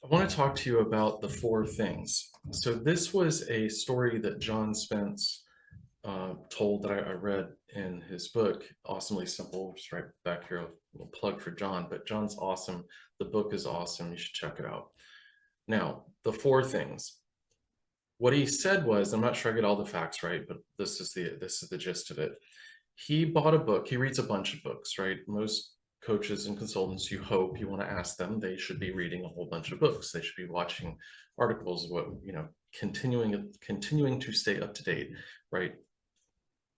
I want to talk to you about the four things. So this was a story that John Spence told that I read in his book, Awesomely Simple. Just right back here, a little plug for John, but John's awesome. The book is awesome. You should check it out. Now, the four things. What he said was, I'm not sure I get all the facts right, but this is the gist of it. He bought a book. He reads a bunch of books, right? Most coaches and consultants, you hope you want to ask them, they should be reading a whole bunch of books. They should be watching articles, continuing to stay up to date, right?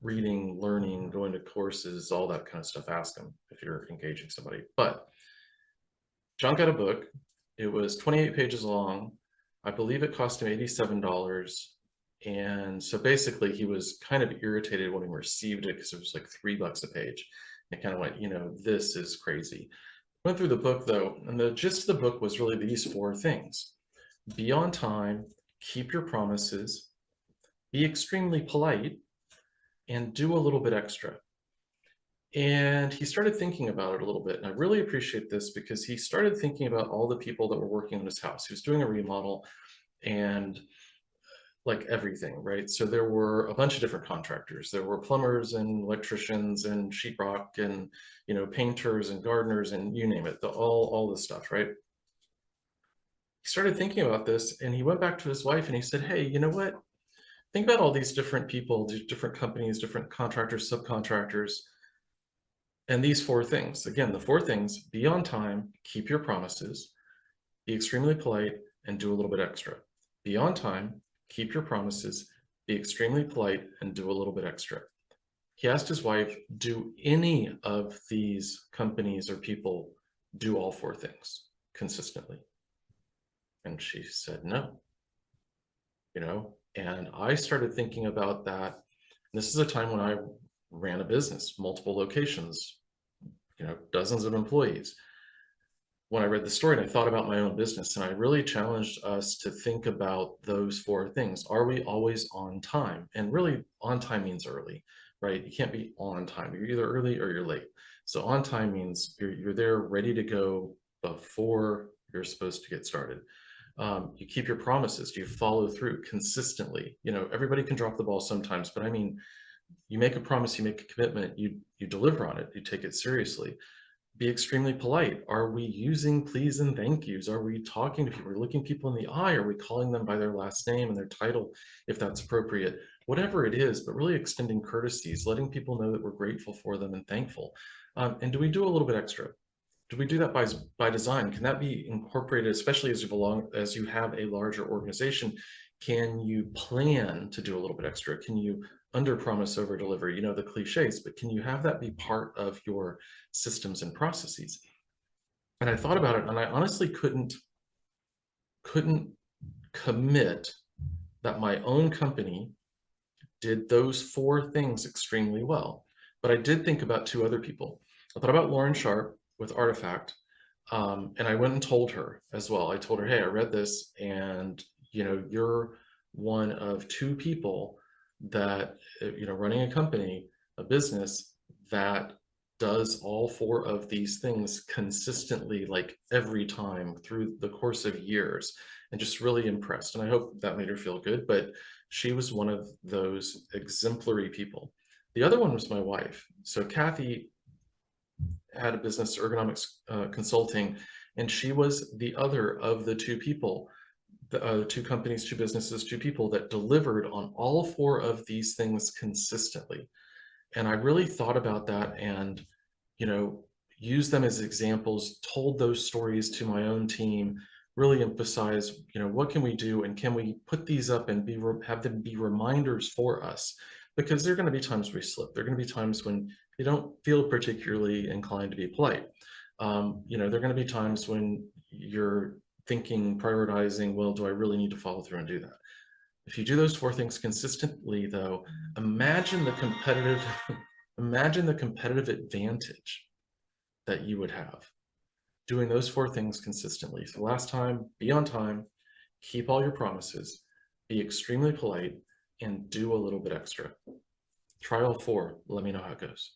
Reading, learning, going to courses, all that kind of stuff. Ask them if you're engaging somebody. But John got a book. It was 28 pages long. I believe it cost him $87. And so basically he was kind of irritated when he received it because it was like $3 a page. It kind of went, this is crazy. Went through the book though, and the gist of the book was really these four things. Be on time, keep your promises, be extremely polite, and do a little bit extra. And he started thinking about it a little bit. And I really appreciate this because he started thinking about all the people that were working on his house. He was doing a remodel and like everything, right? So there were a bunch of different contractors. There were plumbers and electricians and sheetrock and, painters and gardeners and you name it, all the stuff, right? He started thinking about this and he went back to his wife and he said, hey, you know what? Think about all these different people, these different companies, different contractors, subcontractors, and these four things. Again, the four things: be on time, keep your promises, be extremely polite, and do a little bit extra. Be on time, keep your promises, be extremely polite, and do a little bit extra. He asked his wife, do any of these companies or people do all four things consistently? And she said no. And I started thinking about that. This is a time when I ran a business, multiple locations, dozens of employees. When I read the story and I thought about my own business, and I really challenged us to think about those four things. Are we always on time? And really, on time means early, right? You can't be on time. You're either early or you're late. So on time means you're there ready to go before you're supposed to get started. You keep your promises. You follow through consistently. Everybody can drop the ball sometimes, but I mean, you make a promise, you make a commitment, you deliver on it, you take it seriously. Be extremely polite. Are we using please and thank yous? Are we talking to people? Are we looking people in the eye? Are we calling them by their last name and their title, if that's appropriate? Whatever it is, but really extending courtesies, letting people know that we're grateful for them and thankful. And do we do a little bit extra? Do we do that by design? Can that be incorporated, especially as you have a larger organization? Can you plan to do a little bit extra? Can you under promise, over deliver, the cliches, but can you have that be part of your systems and processes? And I thought about it and I honestly couldn't commit that my own company did those four things extremely well. But I did think about two other people. I thought about Lauren Sharp with Artifact. And I went and told her as well. I told her, hey, I read this and you're one of two people that, running a company, a business that does all four of these things consistently, like every time through the course of years, and just really impressed. And I hope that made her feel good, but she was one of those exemplary people. The other one was my wife. So Kathy had a business, ergonomics consulting, and she was the other of the two people, the two companies, two businesses, two people that delivered on all four of these things consistently. And I really thought about that and, used them as examples, told those stories to my own team, really emphasize, what can we do and can we put these up and have them be reminders for us? Because there are going to be times we slip. There are going to be times when you don't feel particularly inclined to be polite. There are going to be times when you're thinking, prioritizing, well, do I really need to follow through and do that? If you do those four things consistently, though, imagine the competitive, imagine the competitive advantage that you would have doing those four things consistently. So last time, be on time, keep all your promises, be extremely polite, and do a little bit extra. Try all four. Let me know how it goes.